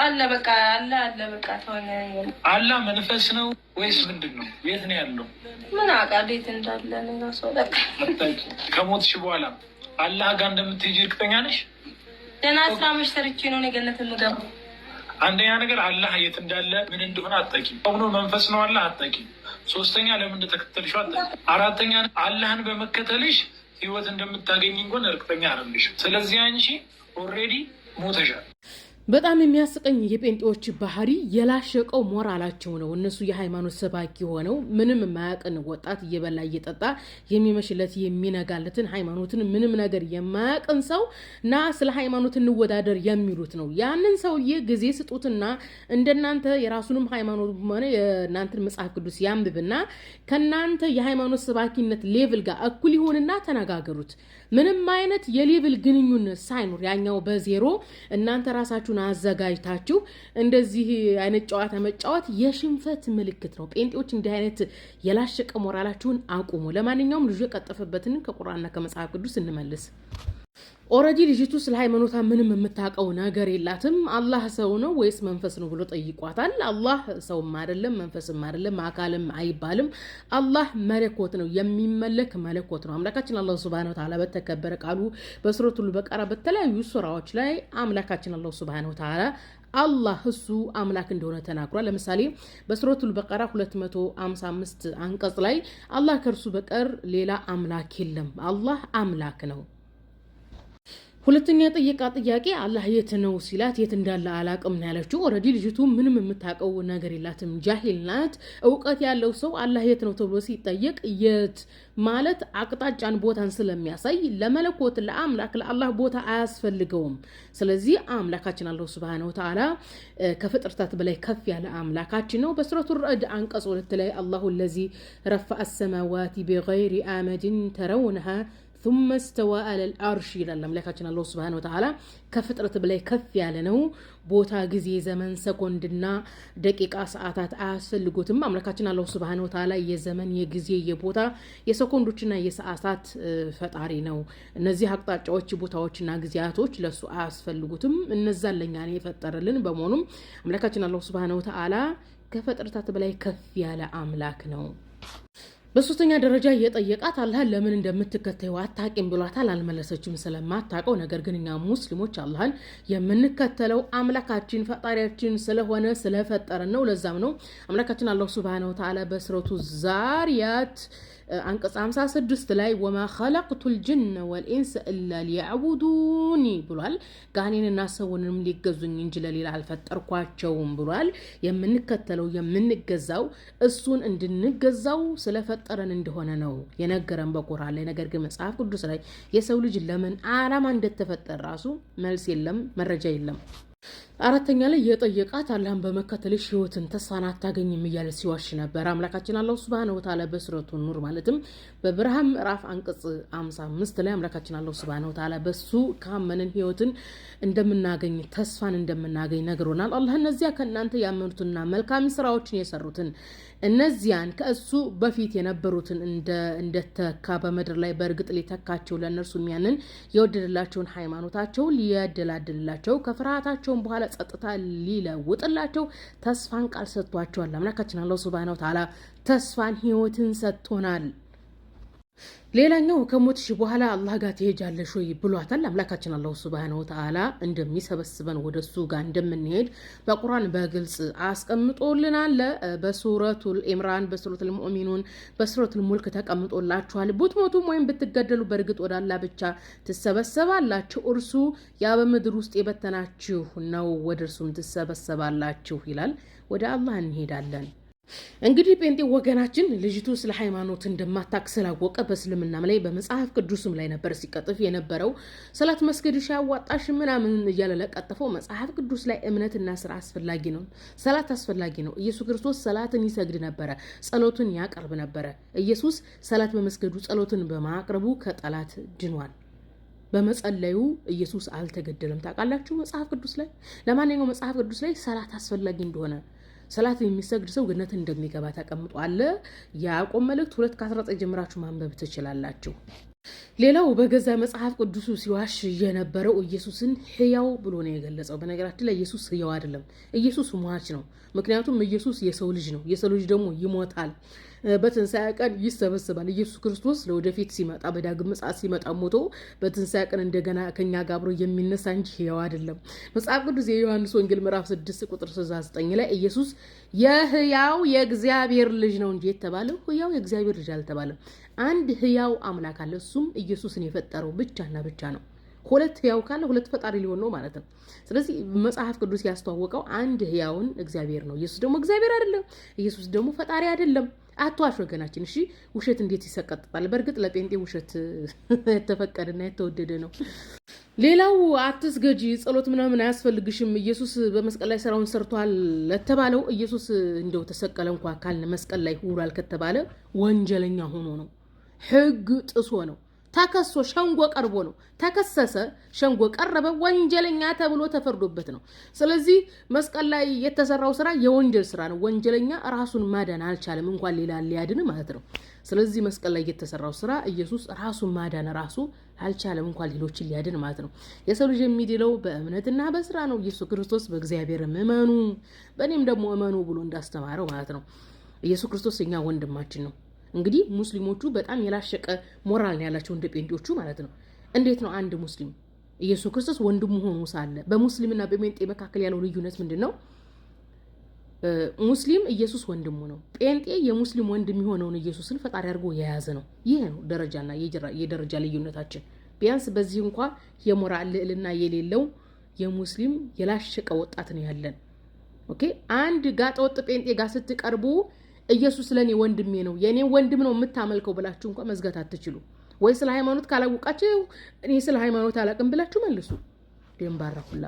አለ በቃ አለ በቃ ተወኝ። አላ መንፈስ ነው ወይስ ምንድነው? የት ነው ያለው? ምን አውቃለሁ የት እንዳለ ነው። ሰው በቃ ከሞትሽ በኋላ አላህ ጋር እንደምትሄጂ እርግጠኛ ነሽ? ደህና ስራ መሽተርቼ ነው ገነት የምገባው። አንደኛ ነገር አላህ የት እንዳለ ምን እንደሆነ አታውቂም። አሁን መንፈስ ነው አላህ አታውቂም። ሶስተኛ ለምን እንደተከተልሽው አታውቂም። አራተኛ አላህን በመከተልሽ ህይወት እንደምታገኝ እንኳን እርግጠኛ አይደለሽም። ስለዚህ አንቺ ኦልሬዲ ሞተሻል። በጣም የሚያስቀኝ የጴንጤዎች ባህሪ የላሸቀው ሞራላቸው ነው። እነሱ የሃይማኖት ሰባኪ ሆነው ምንም የማያውቅን ወጣት እየበላ እየጠጣ የሚመሽለት የሚነጋለትን ሃይማኖትን ምንም ነገር የማያውቅን ሰው ና ስለ ሃይማኖት እንወዳደር የሚሉት ነው። ያንን ሰውዬ ጊዜ ስጡትና እንደናንተ የራሱንም ሃይማኖት ሆነ የእናንተን መጽሐፍ ቅዱስ ያንብብና ከናንተ የሃይማኖት ሰባኪነት ሌቭል ጋር እኩል ይሆንና ተነጋገሩት። ምንም አይነት የሌቭል ግንኙነት ሳይኖር ያኛው በዜሮ እናንተ ራሳችሁ አዘጋጅታችሁ እንደዚህ አይነት ጨዋታ መጫወት የሽንፈት ምልክት ነው። ጴንጤዎች እንዲህ አይነት የላሸቀ ሞራላችሁን አቁሙ። ለማንኛውም ልጅ የቀጠፈበትን ከቁርአንና ከመጽሐፍ ቅዱስ እንመልስ። ኦሬዲ ልጅቱ ስለ ሃይማኖታ ምንም የምታውቀው ነገር የላትም። አላህ ሰው ነው ወይስ መንፈስ ነው ብሎ ጠይቋታል። አላህ ሰውም አይደለም መንፈስም አይደለም አካልም አይባልም። አላህ መለኮት ነው፣ የሚመለክ መለኮት ነው። አምላካችን አላህ ሱብሃነሁ ወተዓላ በተከበረ ቃሉ በሱረቱል በቀራ በተለያዩ ሱራዎች ላይ አምላካችን አላህ ሱብሃነሁ ወተዓላ አላህ እሱ አምላክ እንደሆነ ተናግሯል። ለምሳሌ በሱረቱል በቀራ 255 አንቀጽ ላይ አላህ ከእርሱ በቀር ሌላ አምላክ የለም፣ አላህ አምላክ ነው። ሁለተኛ ጠየቃ ጥያቄ አላህ የት ነው ሲላት የት እንዳለ አላቅም ነው ያለችው። ኦሬዲ ልጅቱ ምንም የምታውቀው ነገር የላትም፣ ጃሂል ናት። እውቀት ያለው ሰው አላህ የት ነው ተብሎ ሲጠየቅ የት ማለት አቅጣጫን ቦታን ስለሚያሳይ ለመለኮት ለአምላክ ለአላህ ቦታ አያስፈልገውም። ስለዚህ አምላካችን አላህ ሱብሃነሁ ወተዓላ ከፍጥረታት በላይ ከፍ ያለ አምላካችን ነው። በሱረቱር ረዕድ አንቀጽ 2 ላይ አላሁ الذي رفع السماوات بغير عمد ترونها ثم استوى على العرش ይላል አምላካችን አላህ ሱብሃነሁ ወተዓላ ከፍጥረት በላይ ከፍ ያለ ነው። ቦታ ጊዜ ዘመን ሰኮንድና ደቂቃ ሰዓታት አያስፈልጉትም። አምላካችን አላህ ሱብሃነሁ ወተዓላ የዘመን የጊዜ የቦታ የሰኮንዶችና የሰዓታት ፈጣሪ ነው። እነዚህ አቅጣጫዎች ቦታዎችና ጊዜያቶች ለሱ አያስፈልጉትም። እነዛን ለኛ ነው የፈጠረልን። በመሆኑም አምላካችን አላህ ሱብሃነሁ ወተዓላ ከፍጥረታት በላይ ከፍ ያለ አምላክ ነው። በሶስተኛ ደረጃ የጠየቃት አላህን ለምን እንደምትከተዩ አታቂም ብሏታል። አልመለሰችም ስለማታቀው። ነገር ግን እኛ ሙስሊሞች አላህን የምንከተለው አምላካችን ፈጣሪያችን ስለሆነ ስለፈጠረን ነው። ለዛም ነው አምላካችን አላህ ሱብሃነሁ ወተዓላ በሱረቱ ዛሪያት አንቀጽ 56 ላይ ወማ ኸለቅቱል ጅነ ወልኢንሰ ኢላ ሊያዕቡዱኒ ብሏል። ጋኔንና ሰውንም ሊገዙኝ እንጂ ለሌላ አልፈጠርኳቸውም ብሏል። የምንከተለው የምንገዛው እሱን እንድንገዛው ስለፈጠረን እንደሆነ ነው የነገረን በቁርአን ላይ። ነገር ግን መጽሐፍ ቅዱስ ላይ የሰው ልጅ ለምን ዓላማ እንደተፈጠረ ራሱ መልስ የለም፣ መረጃ የለም። አራተኛ ላይ የጠየቃት አላህን በመከተልሽ ህይወትን ተስፋን አታገኝም እያለ ሲዋሽ ነበር። አምላካችን አላህ ሱብሃነሁ ወተዓላ በሱረቱ ኑር ማለትም በብርሃን ምዕራፍ አንቀጽ 55 ላይ አምላካችን አላህ ሱብሃነሁ ወተዓላ በሱ ካመንን ህይወትን እንደምናገኝ ተስፋን እንደምናገኝ ነግሮናል። አላህ እነዚያ ከእናንተ ያመኑትና መልካም ስራዎችን የሰሩትን እነዚያን ከእሱ በፊት የነበሩትን እንደተካ በመድር ላይ በእርግጥ ሊተካቸው ለእነርሱ ያንን የወደደላቸውን ሃይማኖታቸው ሊያደላድላቸው ከፍርሃታቸውን በኋላ ጸጥታ ሊለውጥላቸው ተስፋን ቃል ሰጥቷቸዋል። አምላካችን አላህ ሱብሃነሁ ወተዓላ ተስፋን ህይወትን ሰጥቶናል። ሌላኛው ከሞትሽ በኋላ አላህ ጋር ትሄጃለሽ ወይ ብሏታል። አምላካችን አላህ ሱብሃነሁ ወተዓላ እንደሚሰበስበን ወደሱ ጋር እንደምንሄድ በቁርአን በግልጽ አስቀምጦልናል። በሱረቱል ኢምራን፣ በሱረቱል ሙእሚኑን፣ በሱረቱል ሙልክ ተቀምጦላችኋል። ብትሞቱም ወይም ብትገደሉ በእርግጥ ወደ አላህ ብቻ ትሰበሰባላችሁ፣ እርሱ ያ በምድር ውስጥ የበተናችሁ ነው፣ ወደ እርሱም ትሰበሰባላችሁ ይላል። ወደ አላህ እንሄዳለን። እንግዲህ ጴንጤ ወገናችን ልጅቱ ስለ ሃይማኖት እንደማታቅ ስላወቀ በእስልምና ላይ በመጽሐፍ ቅዱስም ላይ ነበር ሲቀጥፍ የነበረው። ሰላት መስገድሽ ያዋጣሽ ምናምን እያለ ለቀጠፈው መጽሐፍ ቅዱስ ላይ እምነትና ስራ አስፈላጊ ነው፣ ሰላት አስፈላጊ ነው። ኢየሱስ ክርስቶስ ሰላትን ይሰግድ ነበረ፣ ጸሎትን ያቀርብ ነበረ። ኢየሱስ ሰላት በመስገዱ ጸሎትን በማቅረቡ ከጠላት ድኗል። በመጸለዩ ኢየሱስ አልተገደለም። ታውቃላችሁ መጽሐፍ ቅዱስ ላይ። ለማንኛውም መጽሐፍ ቅዱስ ላይ ሰላት አስፈላጊ እንደሆነ ሰላት የሚሰግድ ሰው ገነት እንደሚገባ ተቀምጧል። ያዕቆብ መልእክት 2:19 ጀምራችሁ ማንበብ ትችላላችሁ። ሌላው በገዛ መጽሐፍ ቅዱሱ ሲዋሽ የነበረው ኢየሱስን ሕያው ብሎ ነው የገለጸው። በነገራችን ላይ ኢየሱስ ሕያው አይደለም፣ ኢየሱስ ሟች ነው። ምክንያቱም ኢየሱስ የሰው ልጅ ነው። የሰው ልጅ ደግሞ ይሞታል፣ በትንሣኤ ቀን ይሰበስባል። ኢየሱስ ክርስቶስ ለወደፊት ሲመጣ በዳግም ምጽአት ሲመጣ ሞቶ በትንሣኤ ቀን እንደገና ከኛ ጋር አብሮ የሚነሳ እንጂ ሕያው አይደለም። መጽሐፍ ቅዱስ የዮሐንስ ወንጌል ምዕራፍ 6 ቁጥር 69 ላይ ኢየሱስ የሕያው የእግዚአብሔር ልጅ ነው እንጂ የተባለው ሕያው የእግዚአብሔር ልጅ አልተባለም። አንድ ሕያው አምላክ አለ፣ እሱም ኢየሱስን የፈጠረው ብቻና ብቻ ነው። ሁለት ሕያው ካለ ሁለት ፈጣሪ ሊሆን ነው ማለት ነው። ስለዚህ መጽሐፍ ቅዱስ ያስተዋወቀው አንድ ሕያውን እግዚአብሔር ነው። ኢየሱስ ደግሞ እግዚአብሔር አይደለም። ኢየሱስ ደግሞ ፈጣሪ አይደለም። አትዋሽ ወገናችን። እሺ ውሸት እንዴት ይሰቀጥጣል? በእርግጥ ለጴንጤ ውሸት የተፈቀደና የተወደደ ነው። ሌላው አትስገጂ፣ ጸሎት ምናምን አያስፈልግሽም፣ ኢየሱስ በመስቀል ላይ ስራውን ሰርቷል ለተባለው ኢየሱስ እንደው ተሰቀለ እንኳን ካልን መስቀል ላይ ውሏል ከተባለ ወንጀለኛ ሆኖ ነው፣ ሕግ ጥሶ ነው፣ ተከሶ ሸንጎ ቀርቦ ነው። ተከሰሰ፣ ሸንጎ ቀረበ፣ ወንጀለኛ ተብሎ ተፈርዶበት ነው። ስለዚህ መስቀል ላይ የተሰራው ስራ የወንጀል ስራ ነው። ወንጀለኛ ራሱን ማዳን አልቻለም፣ እንኳን ሌላ ሊያድን ማለት ነው። ስለዚህ መስቀል ላይ የተሰራው ስራ ኢየሱስ ራሱን ማዳን ራሱ አልቻለም፣ እንኳን ሌሎችን ሊያድን ማለት ነው። የሰው ልጅ የሚድነው በእምነትና በስራ ነው። ኢየሱስ ክርስቶስ በእግዚአብሔር እመኑ በእኔም ደግሞ እመኑ ብሎ እንዳስተማረው ማለት ነው። ኢየሱስ ክርስቶስ እኛ ወንድማችን ነው። እንግዲህ ሙስሊሞቹ በጣም የላሸቀ ሞራል ነው ያላቸው እንደ ጴንጤዎቹ ማለት ነው። እንዴት ነው አንድ ሙስሊም ኢየሱስ ክርስቶስ ወንድሙ ሆኖ ሳለ በሙስሊምና በጴንጤ መካከል ያለው ልዩነት ምንድን ነው? ሙስሊም ኢየሱስ ወንድሙ ነው። ጴንጤ የሙስሊም ወንድም የሆነውን ኢየሱስን ፈጣሪ አድርጎ የያዘ ነው። ይሄ ነው ደረጃና የደረጃ ልዩነታችን። ቢያንስ በዚህ እንኳ የሞራል ልዕልና የሌለው የሙስሊም የላሸቀ ወጣት ነው ያለን። ኦኬ አንድ ጋጠ ወጥ ጴንጤ ጋር ስትቀርቡ ኢየሱስ ለኔ ወንድሜ ነው የኔ ወንድም ነው የምታመልከው ብላችሁ እንኳን መዝጋት አትችሉ። ወይ ስለ ሃይማኖት ካላወቃችሁ እኔ ስለ ሃይማኖት አላውቅም ብላችሁ መልሱ። ደንባራ ሁላ